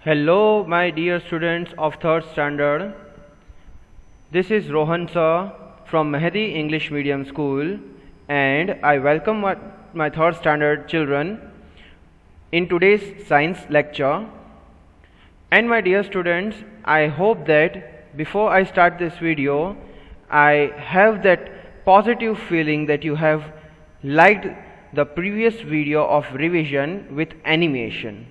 Hello, my dear students of 3rd standard. This is Rohan sir from Mehdi English Medium School, and I welcome my 3rd standard children in today's science lecture. And my dear students, I hope that before I start this video, I have that positive feeling that you have liked the previous video of revision with animation.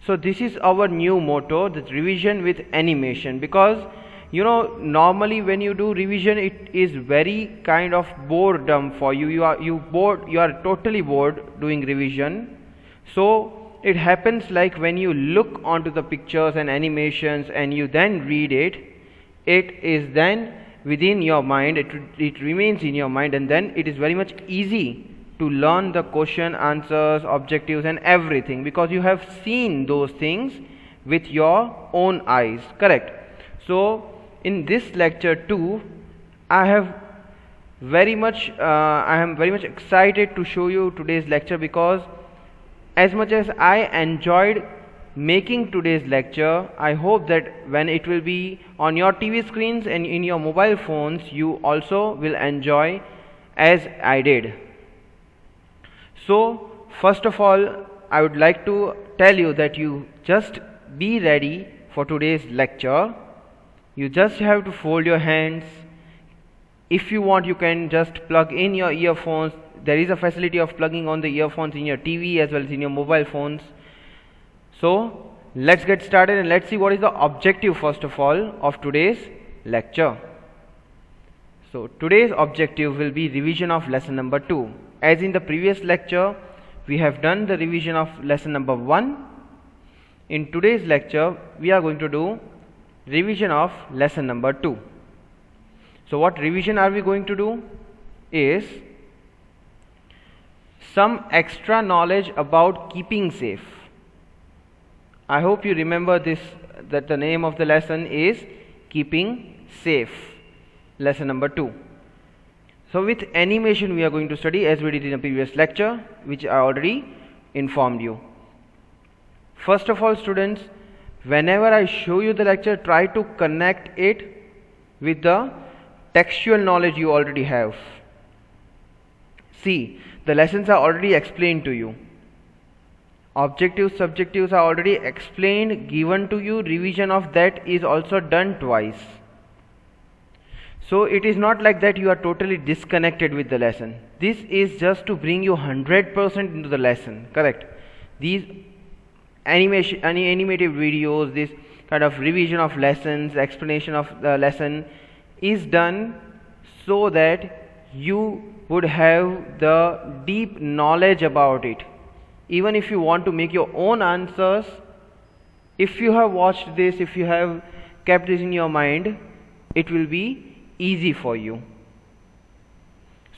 So this is our new motto, that revision with animation, because normally when you do revision it is very kind of boredom for you. You are totally bored doing revision. So it happens like when you look onto the pictures and animations and you then read it, it is then within your mind, it remains in your mind, and then it is very much easy to learn the question, answers, objectives and everything, because you have seen those things with your own eyes, correct? So in this lecture too, I am very much excited to show you today's lecture, because as much as I enjoyed making today's lecture, I hope that when it will be on your TV screens and in your mobile phones, you also will enjoy as I did. So first of all, I would like to tell you that you just be ready for today's lecture. You just have to fold your hands. If you want, you can just plug in your earphones. There is a facility of plugging on the earphones in your TV as well as in your mobile phones. So let's get started and let's see what is the objective first of all of today's lecture. So today's objective will be revision of lesson number 2. As in the previous lecture, we have done the revision of lesson number 1. In today's lecture, we are going to do revision of lesson number 2. So what revision are we going to do is some extra knowledge about keeping safe. I hope you remember this, that the name of the lesson is keeping safe, lesson number 2. So with animation we are going to study as we did in the previous lecture, which I already informed you. First of all, students, whenever I show you the lecture, try to connect it with the textual knowledge you already have. See, the lessons are already explained to you. Objectives, subjectives are already explained, given to you. Revision of that is also done twice. So it is not like that you are totally disconnected with the lesson. This is just to bring you 100% into the lesson, correct? These animative videos, this kind of revision of lessons, explanation of the lesson is done so that you would have the deep knowledge about it. Even if you want to make your own answers, if you have watched this, if you have kept this in your mind, it will be easy for you.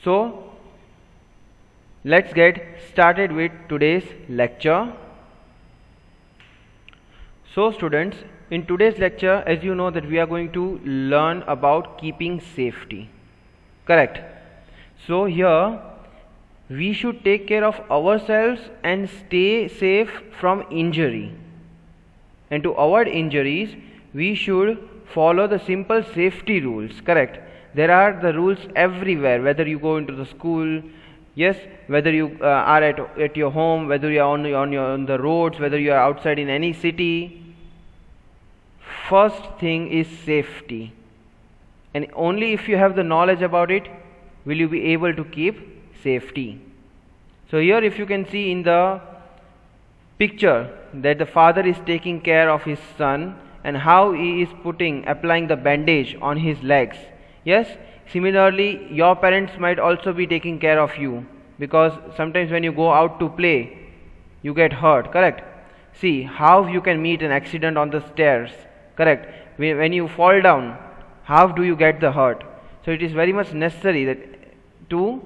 So let's get started with today's lecture. So students, in today's lecture, as you know that we are going to learn about keeping safety, correct? So here we should take care of ourselves and stay safe from injury, and to avoid injuries we should follow the simple safety rules, correct? There are the rules everywhere, whether you go into the school, yes, whether you are at your home, whether you are on the roads, whether you are outside in any city. First thing is safety, and only if you have the knowledge about it will you be able to keep safety. So here if you can see in the picture that the father is taking care of his son and how he is applying the bandage on his legs. Yes, similarly your parents might also be taking care of you, because sometimes when you go out to play you get hurt, correct? See how you can meet an accident on the stairs, correct? When you fall down, how do you get the hurt? So it is very much necessary that to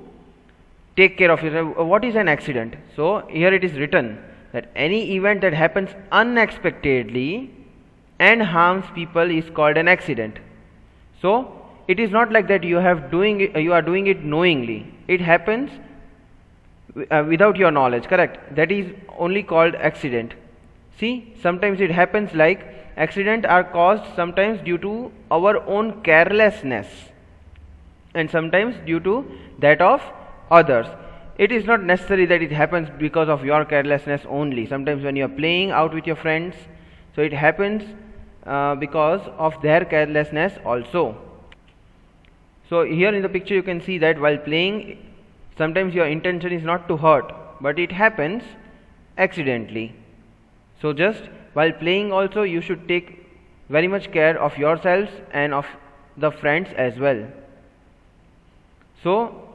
take care of yourself. What is an accident? So here it is written that any event that happens unexpectedly and harms people is called an accident. So it is not like that you are doing it knowingly. It happens without your knowledge, correct? That is only called accident. See, sometimes it happens like accidents are caused sometimes due to our own carelessness and sometimes due to that of others. It is not necessary that it happens because of your carelessness only. Sometimes when you are playing out with your friends, so it happens because of their carelessness also. So here in the picture you can see that while playing, sometimes your intention is not to hurt, but it happens accidentally. So just while playing also you should take very much care of yourselves and of the friends as well. So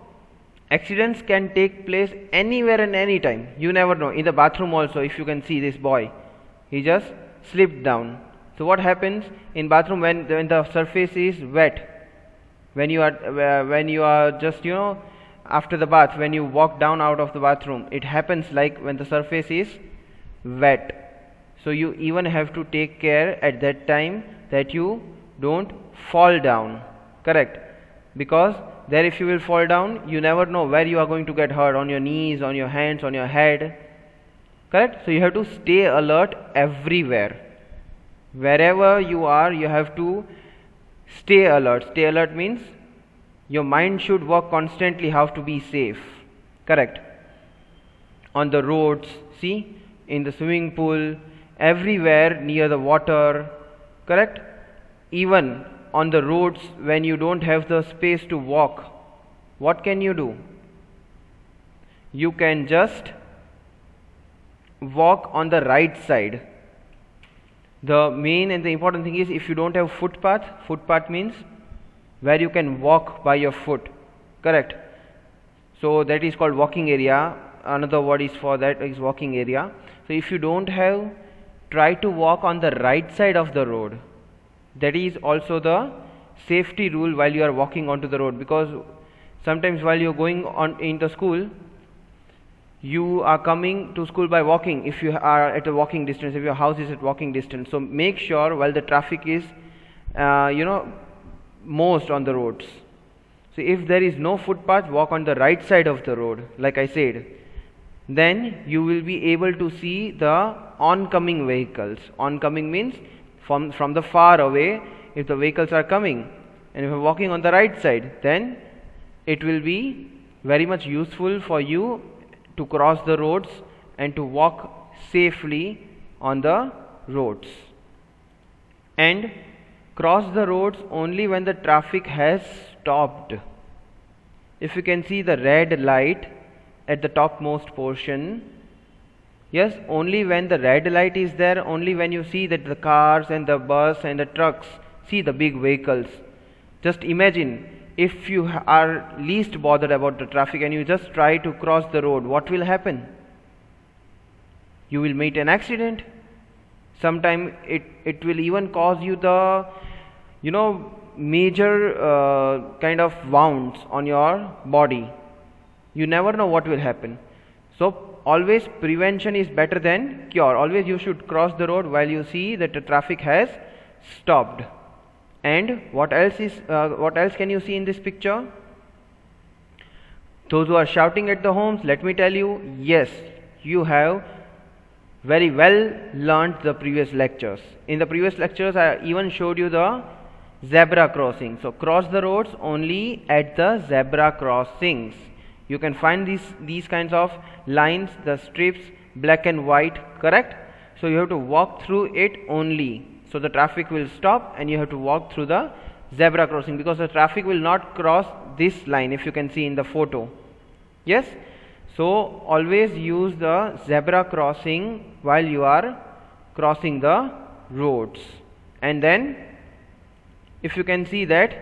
accidents can take place anywhere and any time. You never know. In the bathroom also, if you can see this boy, he just slipped down. So what happens in bathroom when the surface is wet? When you are just after the bath, when you walk down out of the bathroom, it happens like when the surface is wet. So you even have to take care at that time that you don't fall down. Correct? Because there if you will fall down, you never know where you are going to get hurt, on your knees, on your hands, on your head. Correct? So you have to stay alert everywhere. Wherever you are, you have to stay alert. Stay alert means your mind should work constantly how to be safe. Correct? On the roads, see, in the swimming pool, everywhere near the water. Correct? Even on the roads when you don't have the space to walk, what can you do? You can just walk on the right side. The main and the important thing is, if you don't have footpath means where you can walk by your foot. Correct? So that is called walking area. Another word is for that is walking area. So if you don't have, try to walk on the right side of the road. That is also the safety rule while you are walking onto the road, because sometimes while you are going on in the school, you are coming to school by walking. If you are at a walking distance, if your house is at walking distance, so make sure while the traffic is most on the roads. So if there is no footpath, walk on the right side of the road, like I said. Then you will be able to see the oncoming vehicles. Oncoming means from the far away, if the vehicles are coming, and if you are walking on the right side, then it will be very much useful for you to cross the roads and to walk safely on the roads. And cross the roads only when the traffic has stopped. If you can see the red light at the topmost portion, yes, only when the red light is there, only when you see that the cars and the bus and the trucks, see the big vehicles. Just imagine if you are least bothered about the traffic and you just try to cross the road, what will happen? You will meet an accident. Sometimes it will even cause you the major kind of wounds on your body. You never know what will happen. So always prevention is better than cure. Always you should cross the road while you see that the traffic has stopped. And what else can you see in this picture? Those who are shouting at the homes, let me tell you, yes, you have very well learnt the previous lectures. In the previous lectures I even showed you the zebra crossing. So cross the roads only at the zebra crossings. You can find these kinds of lines, the strips, black and white, correct? So you have to walk through it only. So the traffic will stop and you have to walk through the zebra crossing, because the traffic will not cross this line, if you can see in the photo. Yes? So always use the zebra crossing while you are crossing the roads. And then if you can see that,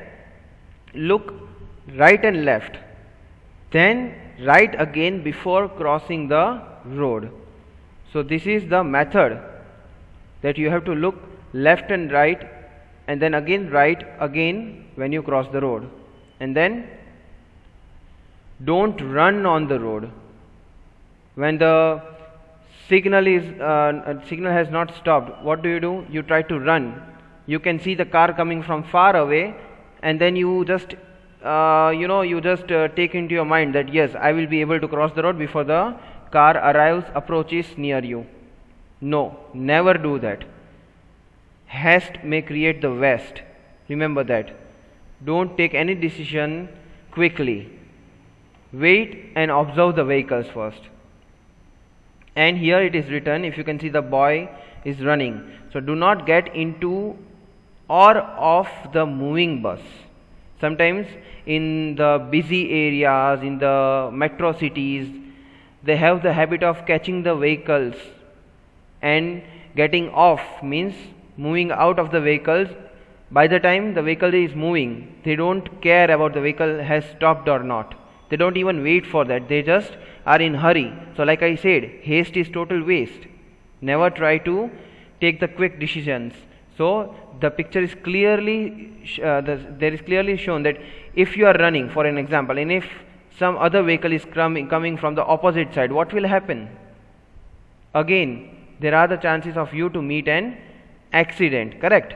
look right and left, then right again before crossing the road. So this is the method, that you have to look left and right, and then again right again when you cross the road. And then don't run on the road. When the signal has not stopped, what do? You try to run. You can see the car coming from far away, and then you just take into your mind that yes, I will be able to cross the road before the car approaches near you. No, never do that. Haste may create the waste. Remember that. Don't take any decision quickly. Wait and observe the vehicles first. And here it is written, if you can see, the boy is running. So do not get into or off the moving bus. Sometimes in the busy areas, in the metro cities, they have the habit of catching the vehicles, and getting off means moving out of the vehicles. By the time the vehicle is moving, they don't care about the vehicle has stopped or not. They don't even wait for that. They just are in hurry. So like I said, haste is total waste. Never try to take the quick decisions. So the picture is clearly there is clearly shown that if you are running, for an example, and if some other vehicle is coming from the opposite side, what will happen? Again, there are the chances of you to meet an accident, correct?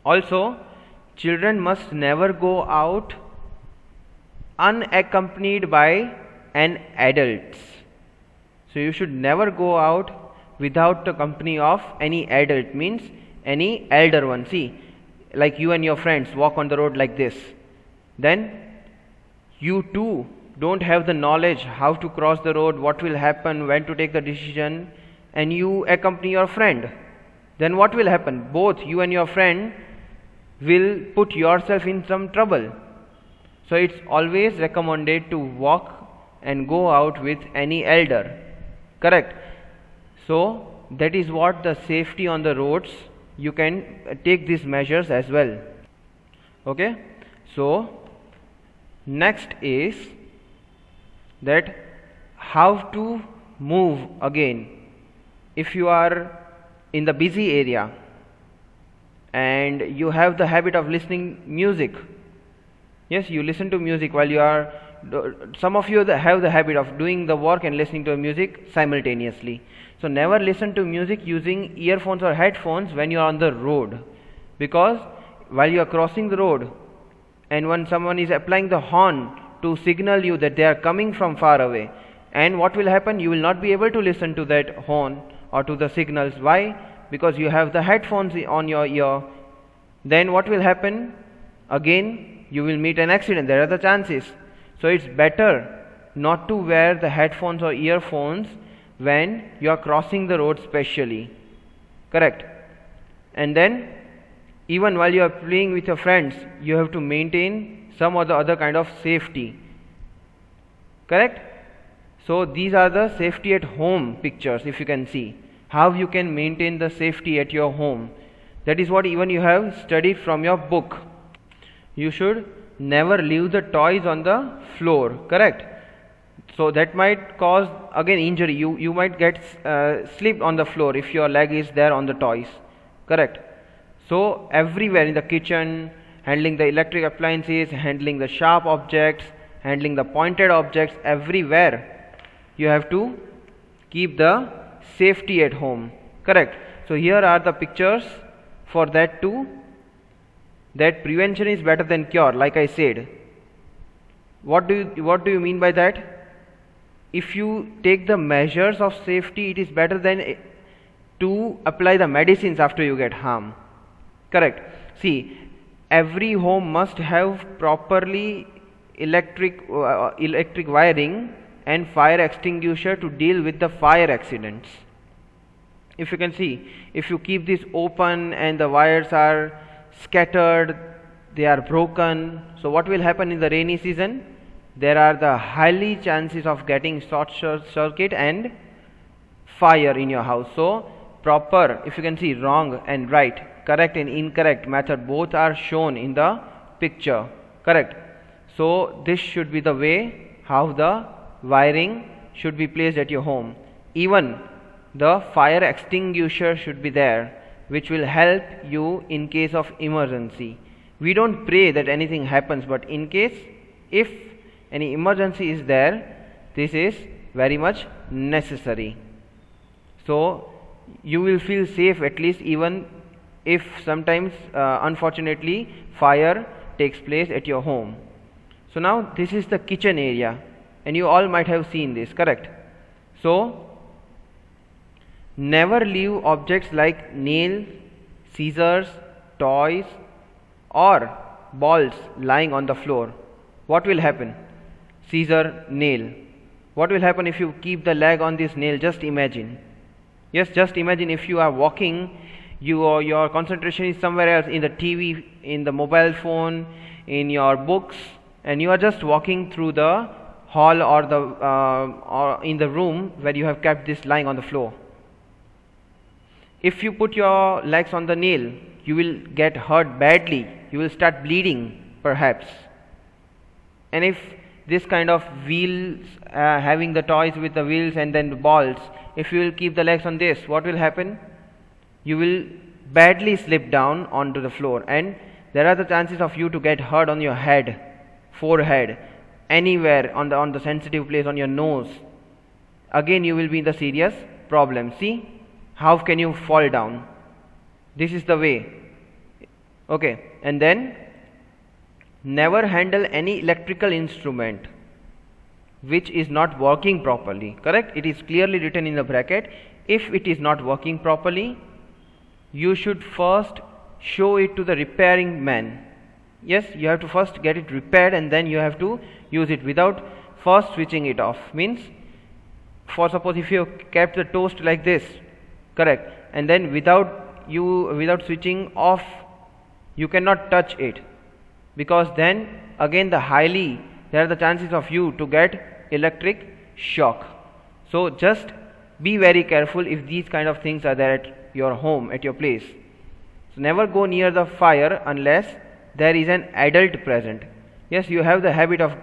Also, children must never go out unaccompanied by an adult. So you should never go out without the company of any adult, means any elder one. See, like you and your friends walk on the road like this, then you too don't have the knowledge how to cross the road, what will happen, when to take the decision, and you accompany your friend. Then what will happen? Both you and your friend will put yourself in some trouble. So it's always recommended to walk and go out with any elder, correct? So that is what the safety on the roads, you can take these measures as well. Okay, so next is that how to move again. If you are in the busy area and you have the habit of listening music, yes, you listen to music while you are, some of you have the habit of doing the work and listening to music simultaneously. So never listen to music using earphones or headphones when you are on the road, because while you are crossing the road and when someone is applying the horn to signal you that they are coming from far away, and what will happen? You will not be able to listen to that horn or to the signals. Why? Because you have the headphones on your ear. Then what will happen? Again, you will meet an accident. There are the chances. So it's better not to wear the headphones or earphones when you are crossing the road specially, correct? And then even while you are playing with your friends, you have to maintain some or the other kind of safety, correct? So these are the safety at home pictures. If you can see how you can maintain the safety at your home, that is what even you have studied from your book. You should never leave the toys on the floor, correct? So that might cause again injury. You might get slipped on the floor if your leg is there on the toys, correct? So everywhere in the kitchen, handling the electric appliances, handling the sharp objects, handling the pointed objects, everywhere you have to keep the safety at home, correct? So here are the pictures for that too, that prevention is better than cure, like I said. What do you mean by that? If you take the measures of safety, it is better than to apply the medicines after you get harm, correct? See, every home must have properly electric wiring and fire extinguisher to deal with the fire accidents. If you can see, if you keep this open and the wires are scattered, they are broken, so what will happen in the rainy season? There are the highly chances of getting short circuit and fire in your house. So proper, if you can see, wrong and right, correct and incorrect method, both are shown in the picture, correct? So this should be the way how the wiring should be placed at your home. Even the fire extinguisher should be there, which will help you in case of emergency. We don't pray that anything happens, but in case if any emergency is there, this is very much necessary. So you will feel safe at least, even if sometimes unfortunately fire takes place at your home. So now this is the kitchen area, and you all might have seen this, correct? So Never leave objects like nails, scissors, toys or balls lying on the floor. What will happen? Scissor, nail. What will happen if you keep the leg on this nail? Just imagine. Yes, just imagine if you are walking, your concentration is somewhere else, in the TV, in the mobile phone, in your books, and you are just walking through the hall or in the room where you have kept this lying on the floor. If you put your legs on the nail, you will get hurt badly. You will start bleeding perhaps. And if this kind of wheels, having the toys with the wheels and then the balls, if you will keep the legs on this, what will happen? You will badly slip down onto the floor, and there are the chances of you to get hurt on your head, forehead, anywhere on the sensitive place, on your nose. Again you will be in the serious problem. See, how can you fall down? This is the way. Okay, and then never handle any electrical instrument which is not working properly. Correct? It is clearly written in the bracket. If it is not working properly, you should first show it to the repairing man. Yes, you have to first get it repaired and then you have to use it without first switching it off. Means, for suppose if you kept the toast like this, correct, and then without switching off, you cannot touch it, because then again there are the chances of you to get electric shock. So just be very careful if these kind of things are there at your home, at your place. So never go near the fire unless there is an adult present. Yes, you have the habit of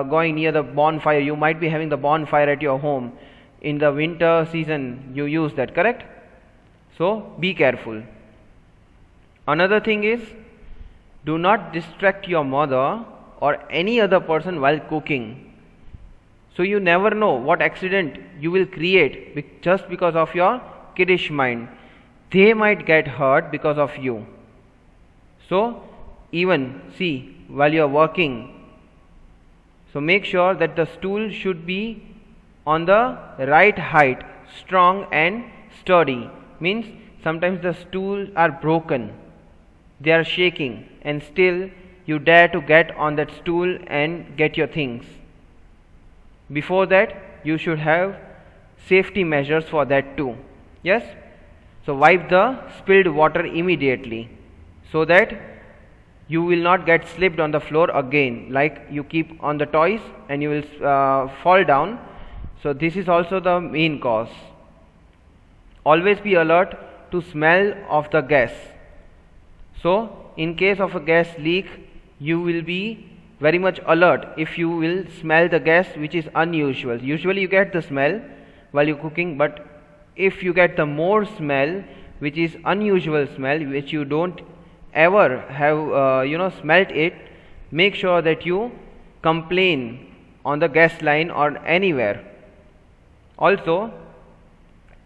going near the bonfire. You might be having the bonfire at your home. In the winter season you use that, correct? So be careful. Another thing is, do not distract your mother or any other person while cooking. So you never know what accident you will create just because of your kiddish mind. They might get hurt because of you. So even see, while you are working, so make sure that the stool should be on the right height, strong and sturdy. Means sometimes the stools are broken, they are shaking, and still you dare to get on that stool and get your things. Before that, you should have safety measures for that too. Yes, so wipe the spilled water immediately so that you will not get slipped on the floor again, like you keep on the toys and you will fall down. So this is also the main cause. Always be alert to smell of the gas. So in case of a gas leak, you will be very much alert if you will smell the gas which is unusual. Usually you get the smell while you're cooking, but if you get the more smell which is unusual smell, which you don't ever have smelt it, make sure that you complain on the gas line or anywhere. Also,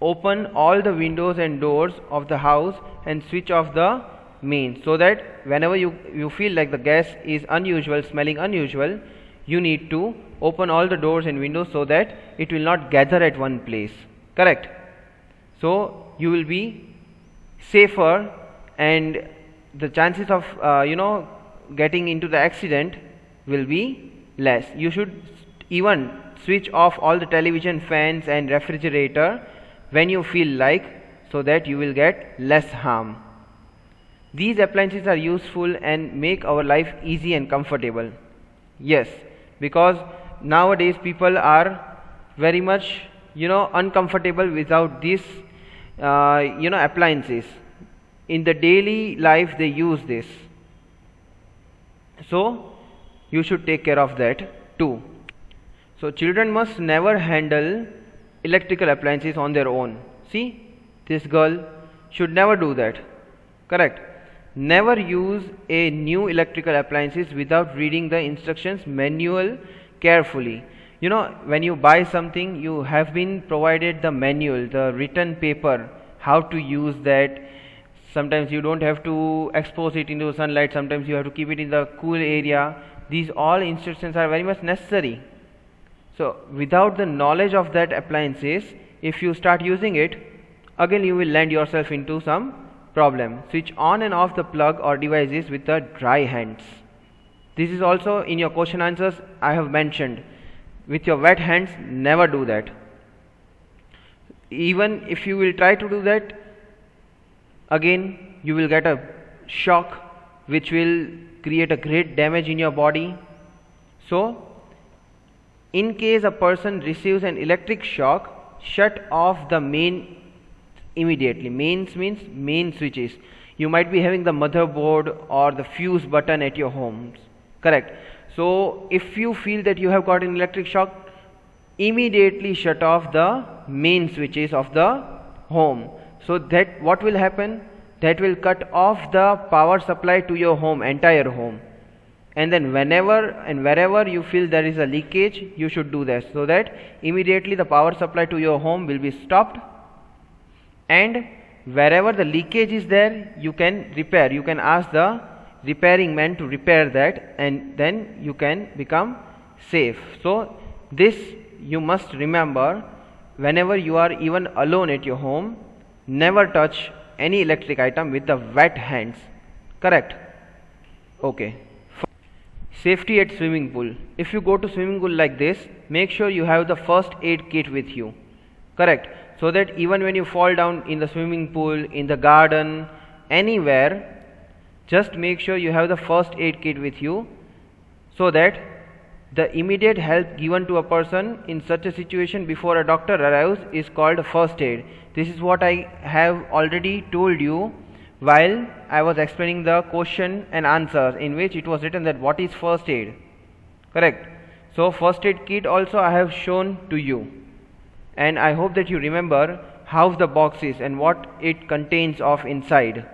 open all the windows and doors of the house and switch off the mains, so that whenever you feel like the gas is unusual, smelling unusual, you need to open all the doors and windows so that it will not gather at one place. Correct? So you will be safer, and the chances of getting into the accident will be less. You should even switch off all the television, fans and refrigerator when you feel like, so that you will get less harm. These appliances are useful and make our life easy and comfortable. Yes, because nowadays people are very much uncomfortable without these appliances. In the daily life they use this. So you should take care of that too. So children must never handle electrical appliances on their own. See, this girl should never do that. Correct? Never use a new electrical appliances without reading the instructions manual carefully. When you buy something, you have been provided the manual, the written paper, how to use that. Sometimes you don't have to expose it into sunlight, sometimes you have to keep it in the cool area. These all instructions are very much necessary. So without the knowledge of that appliances, if you start using it, again you will land yourself into some problem. Switch on and off the plug or devices with the dry hands. This is also in your question answers I have mentioned. With your wet hands, never do that. Even if you will try to do that, again you will get a shock which will create a great damage in your body. So in case a person receives an electric shock, shut off the main immediately. Mains means main switches. You might be having the motherboard or the fuse button at your homes, correct? So if you feel that you have got an electric shock, immediately shut off the main switches of the home. So that what will happen, that will cut off the power supply to your home, entire home. And then whenever and wherever you feel there is a leakage, you should do this, so that immediately the power supply to your home will be stopped, and wherever the leakage is there, you can repair. You can ask the repairing man to repair that, and then you can become safe. So this you must remember whenever you are even alone at your home. Never touch any electric item with the wet hands, correct? Okay. Safety at swimming pool. If you go to swimming pool like this, make sure you have the first aid kit with you, correct? So that even when you fall down in the swimming pool, in the garden, anywhere, just make sure you have the first aid kit with you, so that the immediate help given to a person in such a situation before a doctor arrives is called first aid. This is what I have already told you while I was explaining the question and answers, in which it was written that what is first aid, correct? So first aid kit also I have shown to you, and I hope that you remember how the box is and what it contains of inside.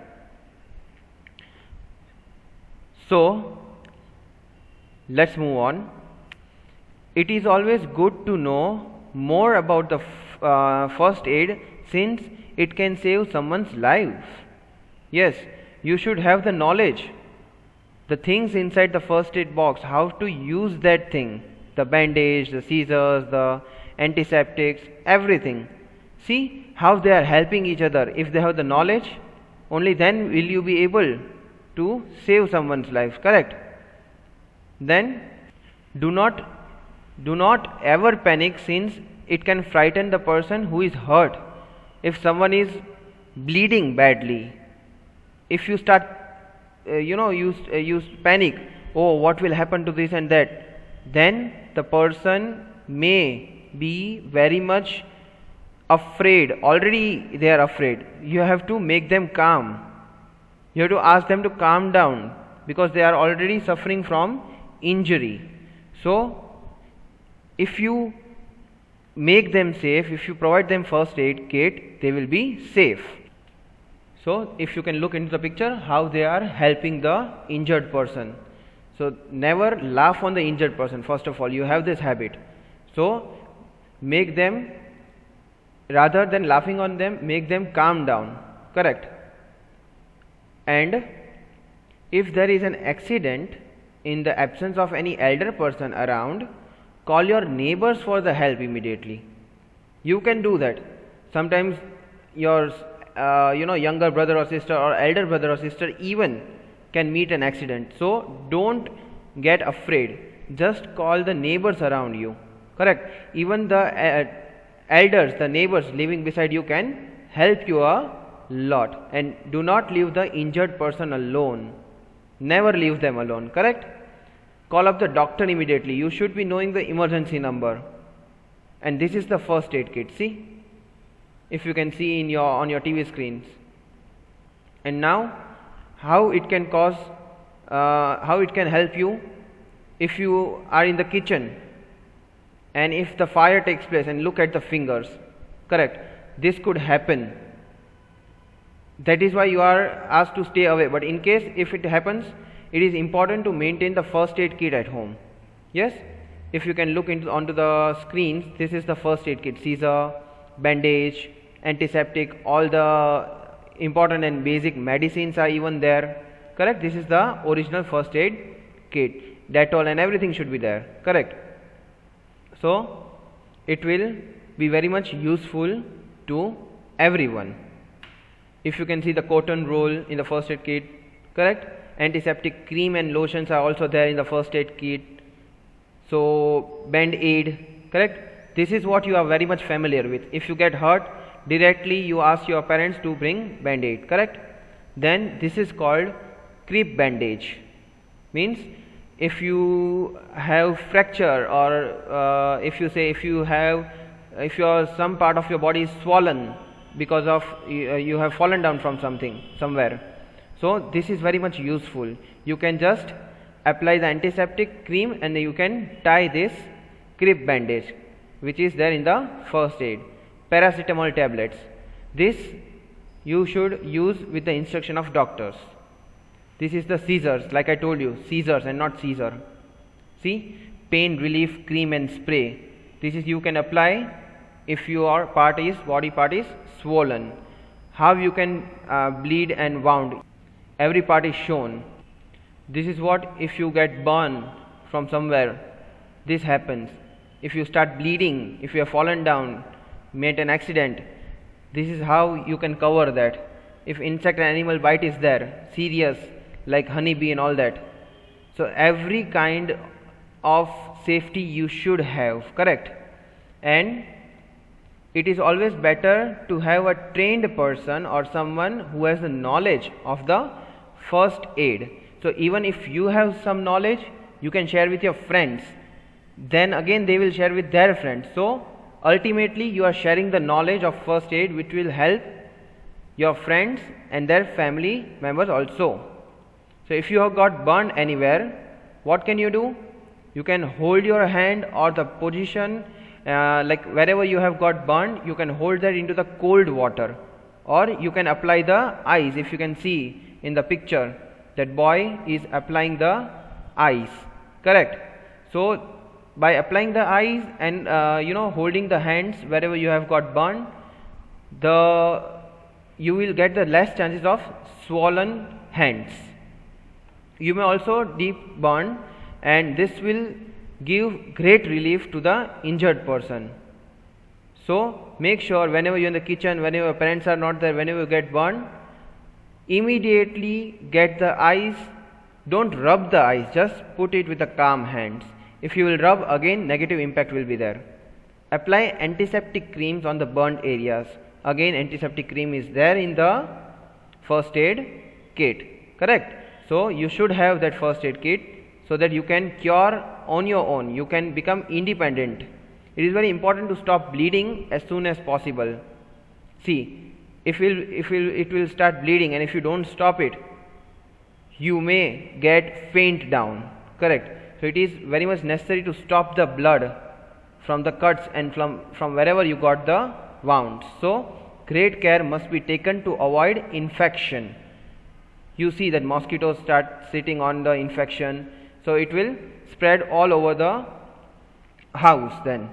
So let's move on. It is always good to know more about the first aid, since it can save someone's life. Yes, you should have the knowledge, the things inside the first aid box, how to use that thing, the bandage, the scissors, the antiseptics, everything. See how they are helping each other. If they have the knowledge, only then will you be able to save someone's life, correct? Then do not ever panic, since it can frighten the person who is hurt. If someone is bleeding badly, if you start you panic, oh, what will happen to this and that, then the person may be very much afraid. Already they are afraid. You have to make them calm. You have to ask them to calm down, because they are already suffering from injury. So if you make them safe, if you provide them first aid kit, they will be safe. So if you can look into the picture how they are helping the injured person. So never laugh on the injured person. First of all, you have this habit. So make them, rather than laughing on them, make them calm down, correct? And if there is an accident, in the absence of any elder person around, call your neighbors for the help immediately. You can do that. Sometimes your younger brother or sister or elder brother or sister even can meet an accident. So don't get afraid. Just call the neighbors around you, correct? Even the elders, the neighbors living beside you can help you a lot. And do not leave the injured person alone. Never leave them alone, correct? Call up the doctor immediately. You should be knowing the emergency number. And this is the first aid kit. See, if you can see in on your TV screens. And now how it can cause, how it can help you if you are in the kitchen and if the fire takes place, and look at the fingers, correct? This could happen. That is why you are asked to stay away. But in case if it happens, it is important to maintain the first aid kit at home. Yes, if you can look onto the screens, this is the first aid kit: scissor, bandage, antiseptic, all the important and basic medicines are even there, correct? This is the original first aid kit. Dettol and everything should be there, correct? So it will be very much useful to everyone. If you can see the cotton roll in the first aid kit, correct? Antiseptic cream and lotions are also there in the first aid kit. So band-aid, correct? This is what you are very much familiar with. If you get hurt, directly you ask your parents to bring band-aid, correct? Then this is called crepe bandage. Means if you have fracture, or if your some part of your body is swollen because of you have fallen down from somewhere, so this is very much useful. You can just apply the antiseptic cream and you can tie this crepe bandage which is there in the first aid. Paracetamol tablets, this you should use with the instruction of doctors. This is the scissors, like I told you, scissors and not Caesar. See, pain relief cream and spray. This is you can apply if your body part is swollen. How you can bleed and wound. Every part is shown. This is what if you get burned from somewhere, this happens. If you start bleeding, if you have fallen down, made an accident, this is how you can cover that. If insect and animal bite is there, serious, like honeybee and all that. So every kind of safety you should have, correct? And it is always better to have a trained person or someone who has the knowledge of the first aid. So even if you have some knowledge, you can share with your friends. Then again they will share with their friends. So ultimately you are sharing the knowledge of first aid which will help your friends and their family members also. So if you have got burned anywhere, what can you do? You can hold your hand or the position like wherever you have got burned, you can hold that into the cold water, or you can apply the ice. If you can see in the picture, that boy is applying the ice, correct? So by applying the ice and holding the hands wherever you have got burned, you will get the less chances of swollen hands. You may also deep burn, and this will give great relief to the injured person. So make sure whenever you are in the kitchen, whenever your parents are not there, whenever you get burned, immediately get the ice. Don't rub the ice, just put it with the calm hands. If you will rub, again negative impact will be there. Apply antiseptic creams on the burned areas. Again antiseptic cream is there in the first aid kit, correct? So you should have that first aid kit so that you can cure on your own. You can become independent. It is very important to stop bleeding as soon as possible. See, it will start bleeding, and if you don't stop it, you may get faint down, correct? So it is very much necessary to stop the blood from the cuts and from wherever you got the wounds. So great care must be taken to avoid infection. You see that mosquitoes start sitting on the infection, so it will spread all over the house then.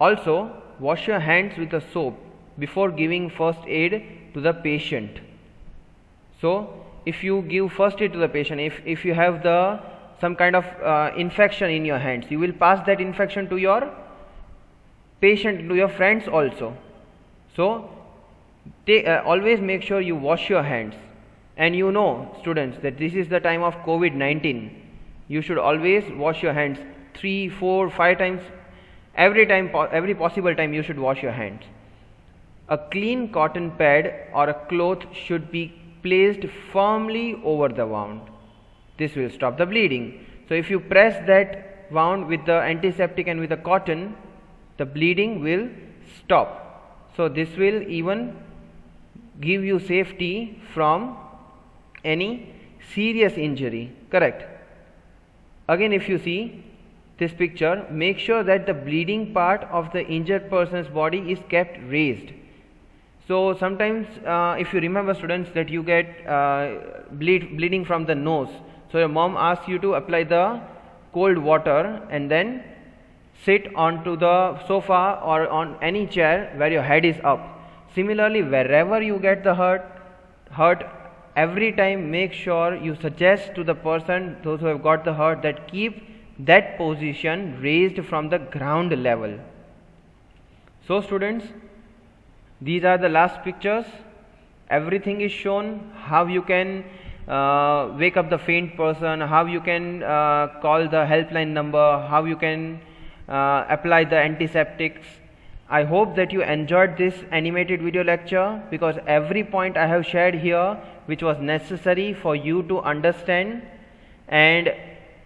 Also, wash your hands with a soap before giving first aid to the patient. So if you give first aid to the patient, if you have some kind of infection in your hands, you will pass that infection to your patient, to your friends also. So always make sure you wash your hands. And you know, students, that this is the time of COVID-19. You should always wash your hands 3, 4, 5 times. Every possible time you should wash your hands. A clean cotton pad or a cloth should be placed firmly over the wound. This will stop the bleeding. So if you press that wound with the antiseptic and with the cotton, the bleeding will stop. So this will even give you safety from any serious injury, correct? Again, if you see this picture, make sure that the bleeding part of the injured person's body is kept raised. So sometimes if you remember, students, that you get bleeding from the nose, so your mom asks you to apply the cold water and then sit onto the sofa or on any chair where your head is up. Similarly, wherever you get the hurt, every time make sure you suggest to the person, those who have got the hurt, that keep that position raised from the ground level. So students, These are the last pictures. Everything is shown, how you can wake up the faint person, how you can call the helpline number, how you can apply the antiseptics. I hope that you enjoyed this animated video lecture, because every point I have shared here which was necessary for you to understand, and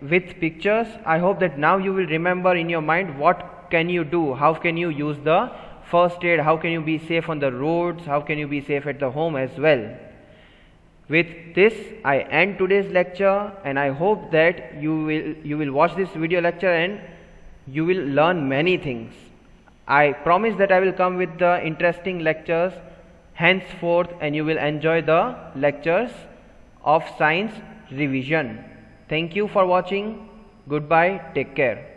with pictures, I hope that now you will remember in your mind what can you do, how can you use the first aid, how can you be safe on the roads, how can you be safe at the home as well. With this I end today's lecture, and I hope that you will watch this video lecture and you will learn many things. I promise that I will come with the interesting lectures henceforth, and you will enjoy the lectures of science revision. Thank you for watching. Goodbye. Take care.